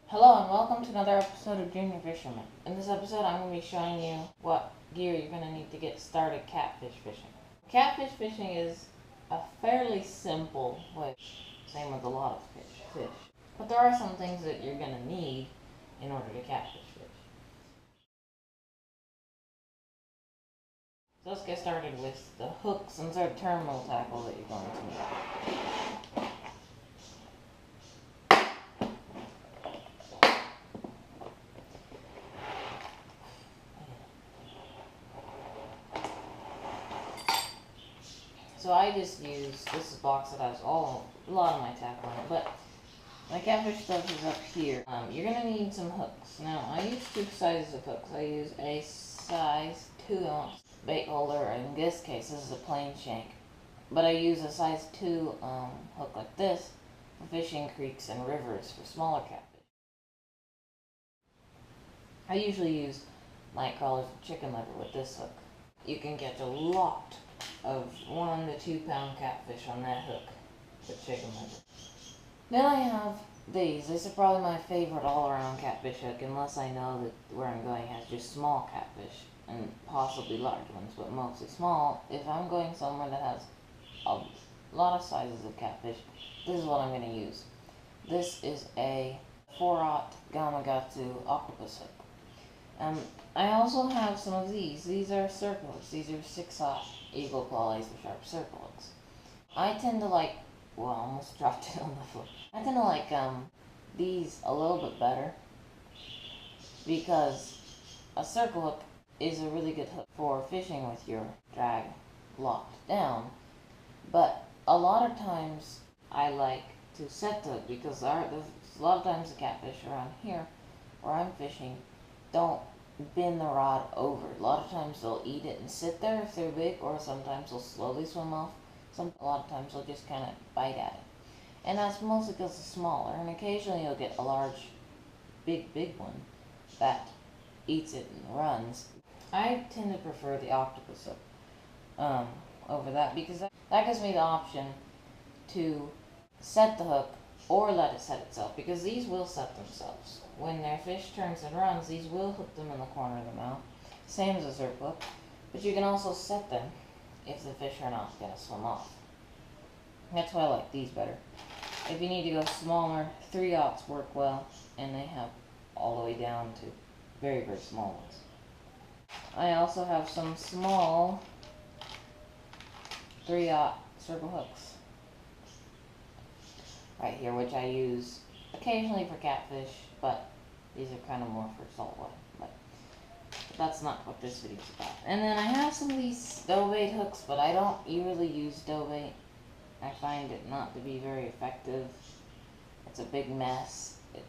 Hello and welcome to another episode of Junior Fisherman. In this episode I'm going to be showing you what gear you're going to need to get started catfish fishing. Catfish fishing is a fairly simple way, same with a lot of fish. But there are some things that you're going to need in order to catfish fish. So let's get started with the hooks and sort of terminal tackle that you're going to need. So I just use this box that has a lot of my tackle in it, but my catfish stuff is up here. You're going to need some hooks. Now, I use two sizes of hooks. I use a size 2-ounce bait holder, or in this case, this is a plain shank. But I use a size 2 hook like this for fishing creeks and rivers for smaller catfish. I usually use night crawlers and chicken liver with this hook. You can catch a lot of 1 to 2 pound catfish on that hook with chicken liver. Then I have these. This is probably my favorite all-around catfish hook, unless I know that where I'm going has just small catfish and possibly large ones, but mostly small. If I'm going somewhere that has a lot of sizes of catfish, this is what I'm going to use. This is a 4-aught Gamakatsu octopus hook. I also have some of these. These are circle hooks. These are 6-aught Eagle Claw laser sharp circle hooks. I tend to like, well, I almost dropped it on the floor. I tend to like these a little bit better because a circle hook is a really good hook for fishing with your drag locked down. But a lot of times I like to set the hook because there's a lot of times the catfish around here where I'm fishing don't bend the rod over. A lot of times they'll eat it and sit there if they're big, or sometimes they'll slowly swim off. A lot of times they'll just kind of bite at it. And that's mostly because it's smaller, and occasionally you'll get a large, big one that eats it and runs. I tend to prefer the octopus hook over that because that gives me the option to set the hook or let it set itself, because these will set themselves. When their fish turns and runs, these will hook them in the corner of the mouth, same as a circle hook, but you can also set them if the fish are not going to swim off. That's why I like these better. If you need to go smaller, 3-aughts work well, and they have all the way down to very, very small ones. I also have some small 3-aught circle hooks right here, which I use occasionally for catfish, but these are kind of more for saltwater. But that's not what this video is about. And then I have some of these dough bait hooks, but I don't usually use dough bait. I find it not to be very effective. It's a big mess. It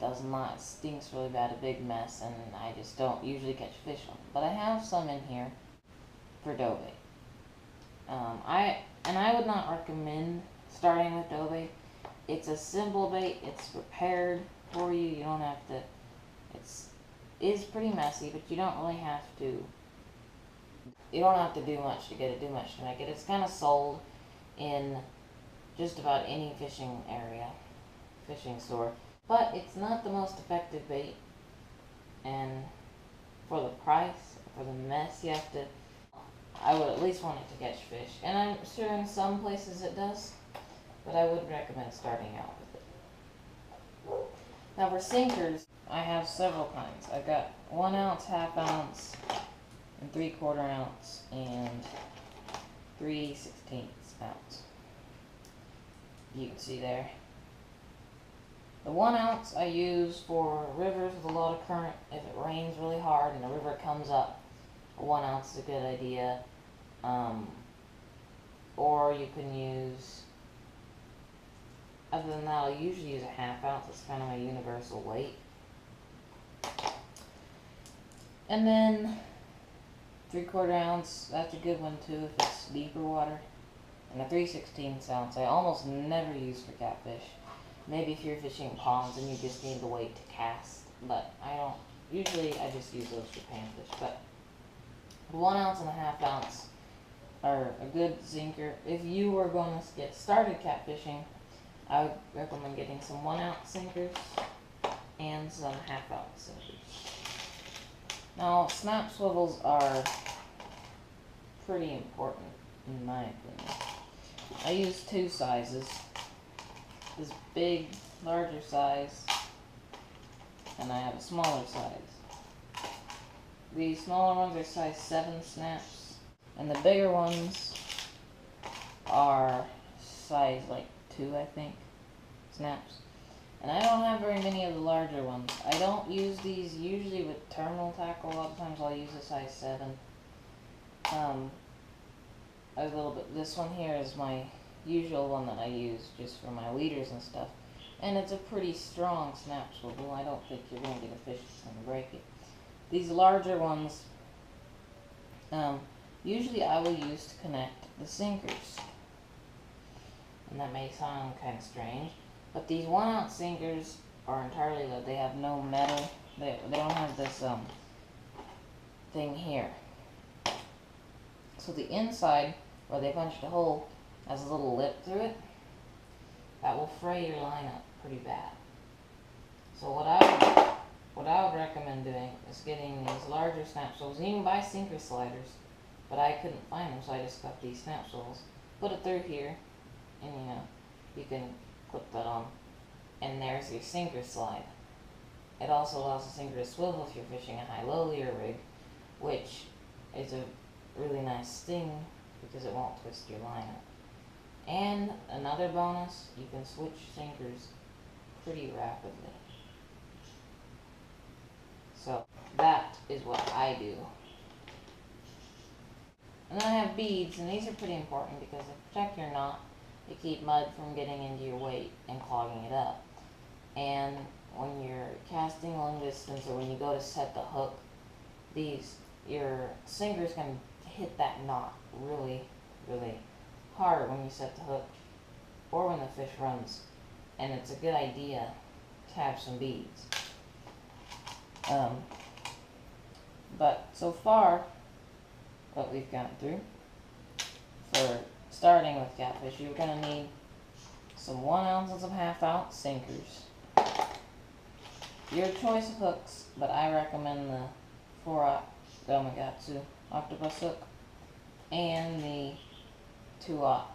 stinks really bad, a big mess, and I just don't usually catch fish on it. But I have some in here for dough bait. I would not recommend starting with dough bait. It's a simple bait. It's prepared for you. You don't have to. It's pretty messy, but you don't really have to. You don't have to do much to get it. Do much to make it. It's kind of sold in just about any fishing store. But it's not the most effective bait, and for the price, for the mess you have to, I would at least want it to catch fish. And I'm sure in some places it does, but I would recommend starting out with it. Now for sinkers, I have several kinds. I've got 1 ounce, 1/2 ounce, and 3/4 ounce, and 3/16 ounce. You can see there. The 1 ounce I use for rivers with a lot of current. If it rains really hard and the river comes up, a 1 ounce is a good idea. Or you can use, other than that, I'll usually use a 1/2 ounce. It's kind of my universal weight. And then 3/4 ounce, that's a good one too if it's deeper water. And a 3/16 ounce I almost never use for catfish. Maybe if you're fishing ponds and you just need the weight to cast, but usually I just use those for panfish. But 1 ounce and a 1/2 ounce are a good sinker. If you were going to get started catfishing, I would recommend getting some 1 ounce sinkers and some half-ounce sinkers. Now, snap swivels are pretty important in my opinion. I use two sizes. This big, larger size, and I have a smaller size. The smaller ones are size 7 snaps, and the bigger ones are size like 2, I think, snaps. And I don't have very many of the larger ones. I don't use these usually with terminal tackle. A lot of times I'll use a size 7. A little bit. This one here is my usual one that I use just for my leaders and stuff. And it's a pretty strong snap swivel. I don't think you're going to get a fish that's going to break it. These larger ones, usually I will use to connect the sinkers. And that may sound kind of strange, but these 1 ounce sinkers are entirely lead. They have no metal. They don't have this thing here. So the inside, where they punched a hole, has a little lip through it. That will fray your line up pretty bad. So what I would recommend doing is getting these larger snap swivels. You can buy sinker sliders, but I couldn't find them, so I just got these snap swivels. Put it through here, and you can clip that on, and there's your sinker slide. It also allows the sinker to swivel if you're fishing a high-low leader rig, which is a really nice thing because it won't twist your line up. And another bonus, you can switch sinkers pretty rapidly. So that is what I do. And then I have beads, and these are pretty important because they protect your knot. They keep mud from getting into your weight and clogging it up. And when you're casting long distance or when you go to set the hook, your sinkers can hit that knot really, really hard when you set the hook or when the fish runs. And it's a good idea to have some beads. But so far, what we've gone through for starting with catfish, you're going to need some 1 ounce and some half-ounce sinkers. Your choice of hooks, but I recommend the 4-aught Gamakatsu octopus hook and the 2-aught,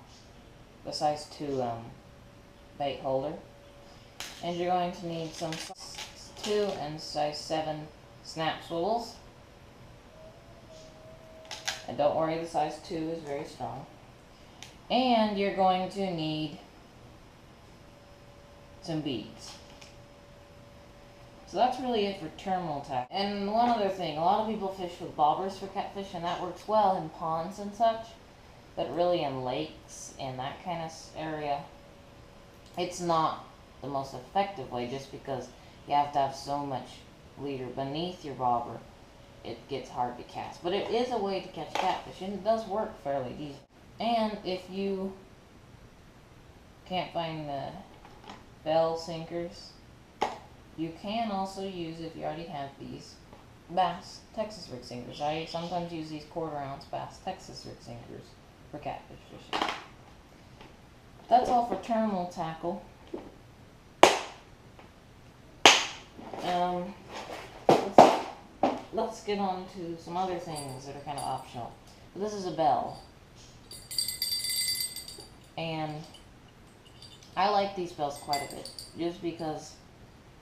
the size 2 bait holder. And you're going to need some size 2 and size 7 snap swivels. And don't worry, the size 2 is very strong. And you're going to need some beads. So that's really it for terminal tackle. And one other thing, a lot of people fish with bobbers for catfish, and that works well in ponds and such. But really in lakes and that kind of area, it's not the most effective way just because you have to have so much leader beneath your bobber. It gets hard to cast. But it is a way to catch catfish, and it does work fairly easy. And if you can't find the bell sinkers, you can also use, if you already have these, bass Texas rig sinkers. I sometimes use these 1/4 ounce bass Texas rig sinkers for catfish fishing. That's all for terminal tackle. Let's get on to some other things that are kind of optional. This is a bell. And I like these bells quite a bit just because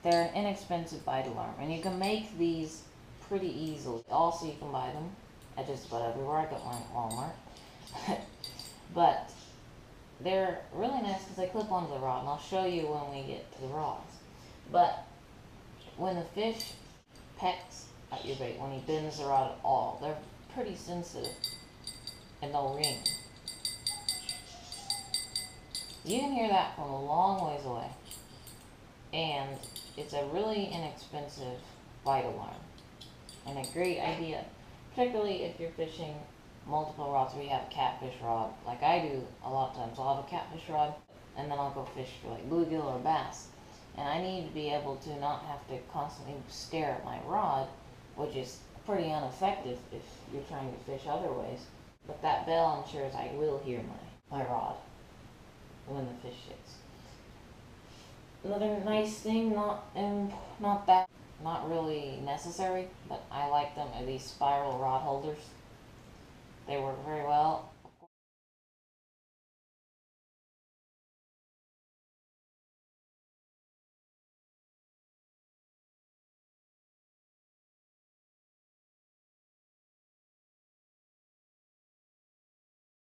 they're an inexpensive bite alarm. And you can make these pretty easily. Also, you can buy them at just about everywhere. I got mine at Walmart. But they're really nice because they clip onto the rod. And I'll show you when we get to the rods. But when the fish pecks at your bait, when he bends the rod at all, they're pretty sensitive and they'll ring. You can hear that from a long ways away. And it's a really inexpensive bite alarm and a great idea, particularly if you're fishing multiple rods where you have a catfish rod, like I do a lot of times. I'll have a catfish rod and then I'll go fish for like bluegill or bass. And I need to be able to not have to constantly stare at my rod, which is pretty ineffective if you're trying to fish other ways. But that bell ensures I will hear my rod when the fish hits. Another nice thing, not that, not really necessary, but I like them, are these spiral rod holders. They work very well.